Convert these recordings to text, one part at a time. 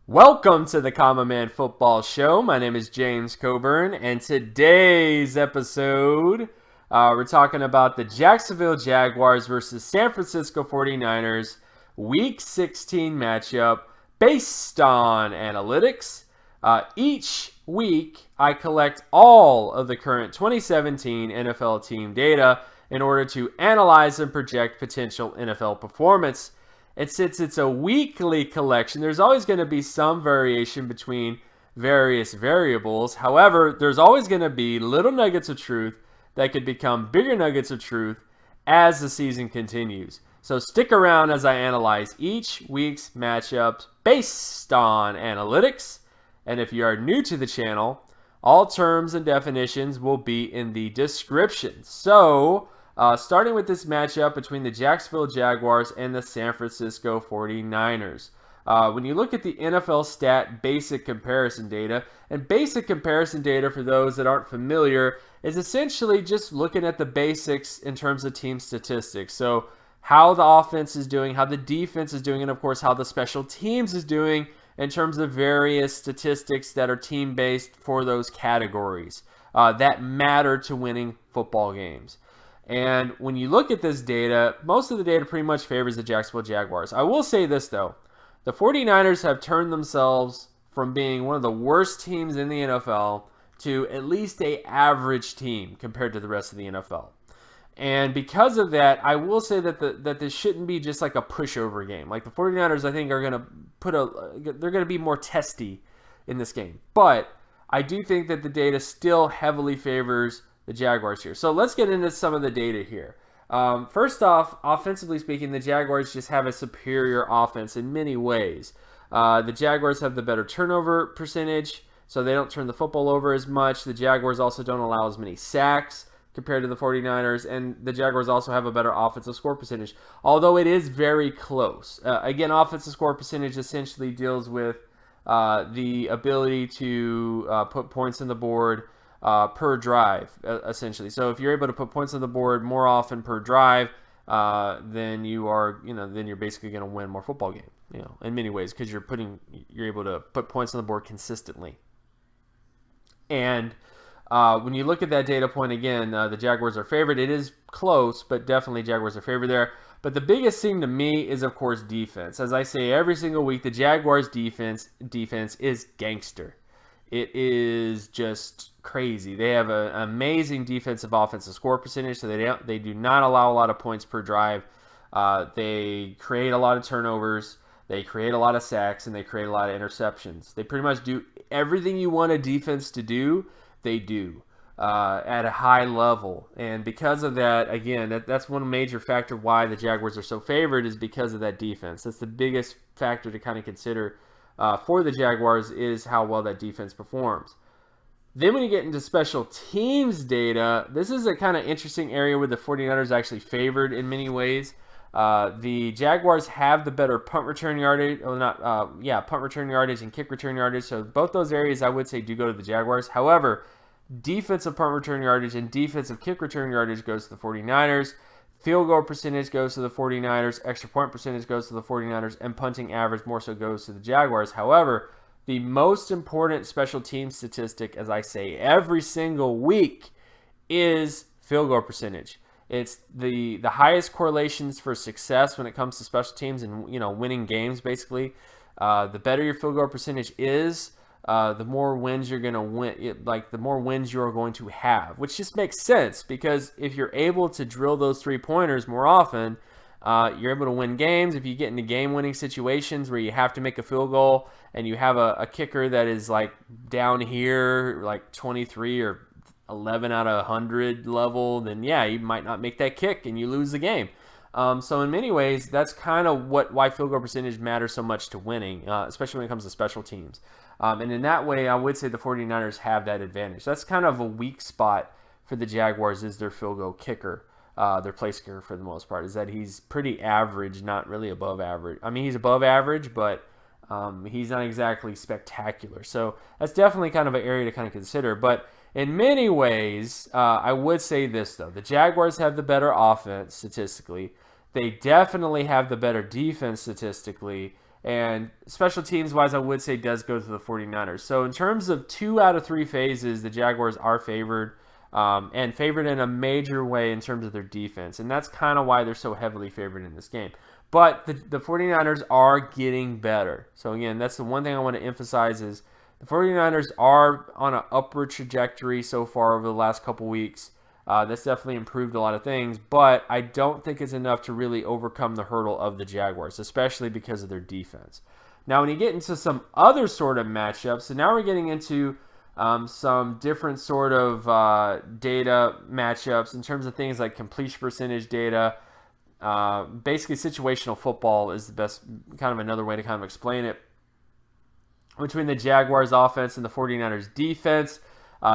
Welcome to the Common Man Football Show. My name is James Coburn, and today's episode, we're talking about the Jacksonville Jaguars versus San Francisco 49ers Week 16 matchup based on analytics. Each week, I collect all of the current 2017 NFL team data in order to analyze and project potential NFL performance. And since it's a weekly collection, there's always going to be some variation between various variables. However, there's always going to be little nuggets of truth that could become bigger nuggets of truth as the season continues. So stick around as I analyze each week's matchups based on analytics. And if you are new to the channel, all terms and definitions will be in the description. So, starting with this matchup between the Jacksonville Jaguars and the San Francisco 49ers. When you look at the NFL stat basic comparison data, and basic comparison data for those that aren't familiar is essentially just looking at the basics in terms of team statistics. So how the offense is doing, how the defense is doing, and of course how the special teams is doing in terms of various statistics that are team-based for those categories that matter to winning football games. And when you look at this data, most of the data pretty much favors the Jacksonville Jaguars. I will say this, though. The 49ers have turned themselves from being one of the worst teams in the NFL to at least an average team compared to the rest of the NFL. And because of that, I will say that this shouldn't be just like a pushover game. Like the 49ers, I think, are going to they're going to be more testy in this game. But I do think that the data still heavily favors the Jaguars here. So let's get into some of the data here. First off, offensively speaking, the Jaguars just have a superior offense in many ways. The Jaguars have the better turnover percentage, so they don't turn the football over as much. The Jaguars also don't allow as many sacks compared to the 49ers, and the Jaguars also have a better offensive score percentage, although it is very close. Again, offensive score percentage essentially deals with the ability to put points on the board per drive, essentially. So if you're able to put points on the board more often per drive, then you're basically going to win more football games, in many ways, because you're able to put points on the board consistently. And when you look at that data point again, the Jaguars are favored. It is close, but definitely Jaguars are favored there. But the biggest thing to me is, of course, defense. As I say every single week, the Jaguars' defense is gangster. It is just crazy. They have an amazing defensive offensive score percentage, so they do not allow a lot of points per drive. They create a lot of turnovers. They create a lot of sacks, and they create a lot of interceptions. They pretty much do everything you want a defense to do, they do at a high level. And because of that, again, that's one major factor why the Jaguars are so favored is because of that defense. That's the biggest factor to kind of consider for the Jaguars is how well that defense performs. Then when you get into special teams data, this is a kind of interesting area where the 49ers actually favored in many ways. The Jaguars have the better punt return yardage, punt return yardage and kick return yardage. So both those areas I would say do go to the Jaguars. However, defensive punt return yardage and defensive kick return yardage goes to the 49ers. Field goal percentage goes to the 49ers. Extra point percentage goes to the 49ers. And punting average more so goes to the Jaguars. However, the most important special team statistic, as I say every single week, is field goal percentage. It's the highest correlations for success when it comes to special teams and winning games, basically. The better your field goal percentage is, the more wins you're going to win, the more wins you're going to have, which just makes sense because if you're able to drill those three-pointers more often, you're able to win games. If you get into game-winning situations where you have to make a field goal and you have a kicker that is like down here, like 23 or 11 out of 100 level, then yeah, you might not make that kick and you lose the game. So in many ways, that's kind of why field goal percentage matters so much to winning, especially when it comes to special teams. And in that way, I would say the 49ers have that advantage. That's kind of a weak spot for the Jaguars is their field goal kicker, their place kicker for the most part, is that he's pretty average, not really above average. I mean, he's above average, but he's not exactly spectacular. So that's definitely kind of an area to kind of consider. But in many ways, I would say this, though. The Jaguars have the better offense statistically. They definitely have the better defense statistically. And special teams wise, I would say does go to the 49ers. So in terms of 2 out of 3 phases, the Jaguars are favored, and favored in a major way in terms of their defense. And that's kind of why they're so heavily favored in this game. But the 49ers are getting better. So again, that's the one thing I want to emphasize is the 49ers are on an upward trajectory so far over the last couple weeks. That's definitely improved a lot of things, but I don't think it's enough to really overcome the hurdle of the Jaguars, especially because of their defense. Now, when you get into some other sort of matchups, so now we're getting into some different sort of data matchups in terms of things like completion percentage data. Basically, situational football is the best, kind of another way to kind of explain it. Between the Jaguars offense and the 49ers defense,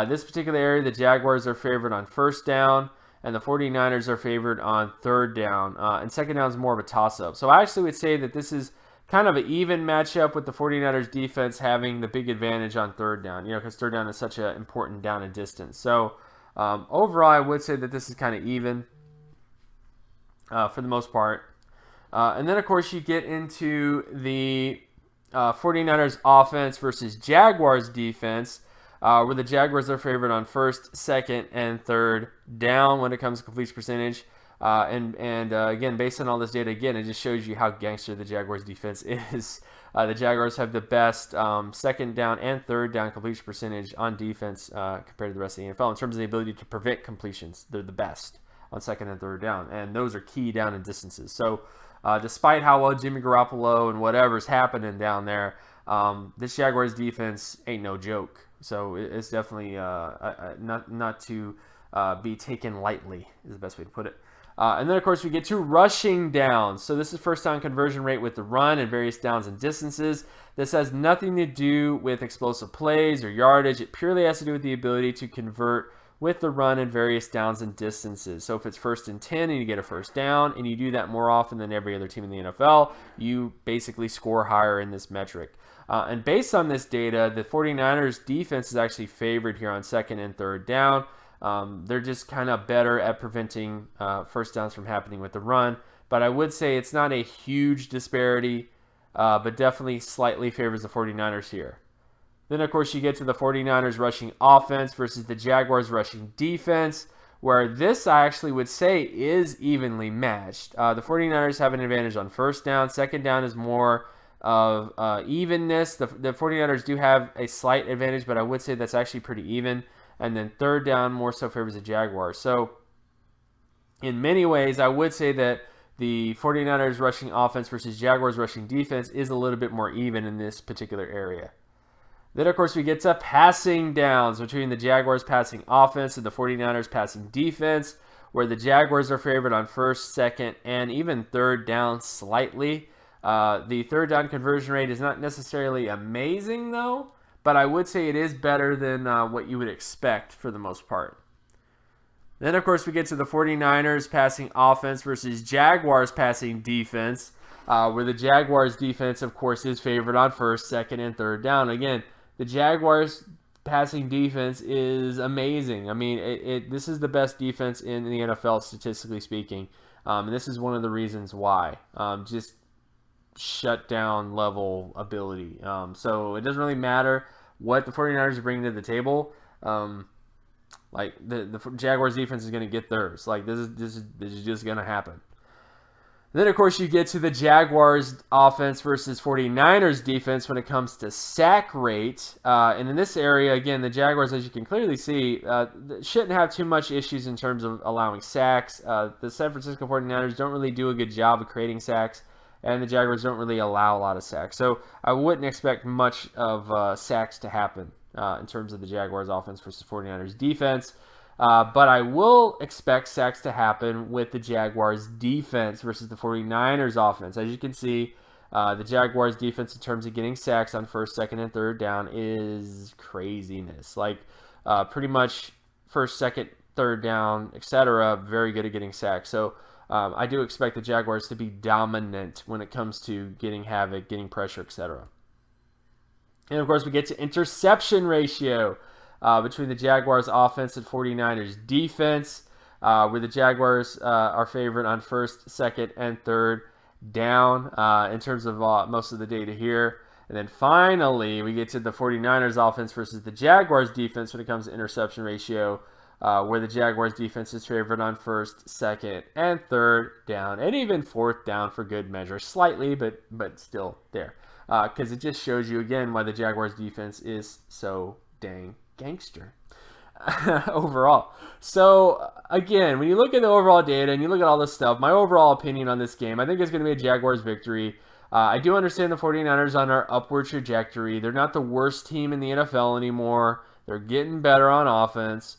this particular area, the Jaguars are favored on first down, and the 49ers are favored on third down. And second down is more of a toss-up. So I actually would say that this is kind of an even matchup with the 49ers defense having the big advantage on third down, because third down is such an important down and distance. So overall, I would say that this is kind of even for the most part. And then, of course, you get into the 49ers offense versus Jaguars defense, where the Jaguars are favored on first, second, and third down when it comes to completion percentage. Again, based on all this data, again, it just shows you how gangster the Jaguars defense is. The Jaguars have the best second down and third down completion percentage on defense compared to the rest of the NFL. In terms of the ability to prevent completions, they're the best on second and third down, and those are key down and distances. So despite how well Jimmy Garoppolo and whatever's happening down there, this Jaguars defense ain't no joke. So it's definitely not to be taken lightly is the best way to put it. And then, of course, we get to rushing downs. So this is first down conversion rate with the run and various downs and distances. This has nothing to do with explosive plays or yardage. It purely has to do with the ability to convert with the run and various downs and distances. So if it's 1st and 10 and you get a first down and you do that more often than every other team in the NFL, you basically score higher in this metric. And based on this data, the 49ers defense is actually favored here on second and third down. They're just kind of better at preventing first downs from happening with the run. But I would say it's not a huge disparity, but definitely slightly favors the 49ers here. Then, of course, you get to the 49ers rushing offense versus the Jaguars rushing defense, where this I actually would say is evenly matched. The 49ers have an advantage on first down. Second down is more of evenness. The 49ers do have a slight advantage, but I would say that's actually pretty even. And then third down more so favors the Jaguars. So in many ways, I would say that the 49ers rushing offense versus Jaguars rushing defense is a little bit more even in this particular area. Then, of course, we get to passing downs between the Jaguars passing offense and the 49ers passing defense, where the Jaguars are favored on first, second, and even third down slightly. The third down conversion rate is not necessarily amazing, though, but I would say it is better than what you would expect for the most part. Then, of course, we get to the 49ers passing offense versus Jaguars passing defense, where the Jaguars defense, of course, is favored on first, second, and third down. Again, the Jaguars passing defense is amazing. I mean, this is the best defense in the NFL, statistically speaking. And this is one of the reasons why. Just shutdown level ability. So it doesn't really matter what the 49ers are bringing to the table. Like the Jaguars defense is going to get theirs. Like this is just going to happen. Then, of course, you get to the Jaguars offense versus 49ers defense when it comes to sack rate. And in this area, again, the Jaguars, as you can clearly see, shouldn't have too much issues in terms of allowing sacks. The San Francisco 49ers don't really do a good job of creating sacks, and the Jaguars don't really allow a lot of sacks. So I wouldn't expect much of sacks to happen in terms of the Jaguars offense versus 49ers defense. But I will expect sacks to happen with the Jaguars defense versus the 49ers offense. As you can see, the Jaguars defense in terms of getting sacks on first, second, and third down is craziness. Like pretty much first, second, third down, etc. Very good at getting sacks. So I do expect the Jaguars to be dominant when it comes to getting havoc, getting pressure, etc. And of course, we get to interception ratio. Between the Jaguars offense and 49ers defense, where the Jaguars are favored on first, second, and third down in terms of most of the data here. And then finally, we get to the 49ers offense versus the Jaguars defense when it comes to interception ratio, where the Jaguars defense is favored on first, second, and third down, and even fourth down for good measure. Slightly, but still there. Because it just shows you, again, why the Jaguars defense is so dang gangster overall. So, again, when you look at the overall data and you look at all this stuff, my overall opinion on this game, I think it's going to be a Jaguars victory. I do understand the 49ers on our upward trajectory. They're not the worst team in the NFL anymore. They're getting better on offense.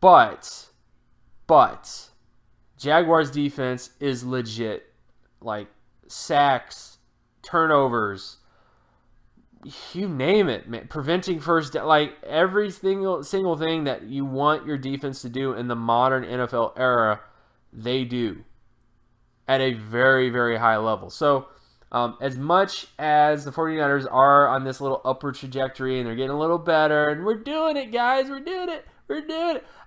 But, Jaguars defense is legit. Like, sacks, turnovers, you name it, man. Preventing first down, like every single thing that you want your defense to do in the modern NFL era, they do at a very, very high level. So, as much as the 49ers are on this little upward trajectory and they're getting a little better, and we're doing it, guys, we're doing it.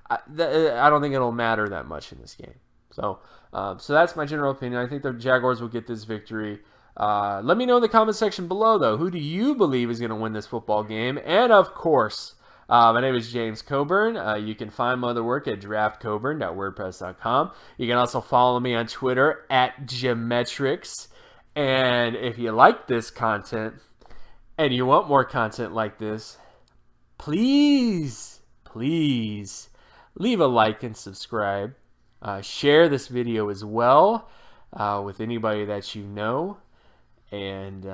I don't think it'll matter that much in this game. So that's my general opinion. I think the Jaguars will get this victory. Let me know in the comment section below, though, who do you believe is going to win this football game? And, of course, my name is James Coburn. You can find my other work at draftcoburn.wordpress.com. You can also follow me on Twitter at Geometrics. And if you like this content and you want more content like this, please leave a like and subscribe. Share this video as well with anybody that you know. And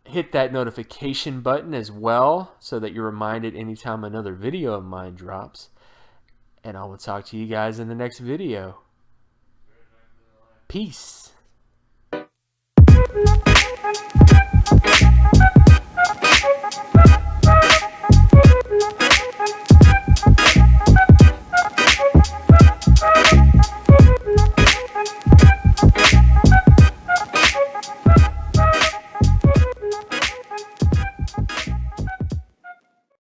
hit that notification button as well so that you're reminded anytime another video of mine drops. And I will talk to you guys in the next video. Peace.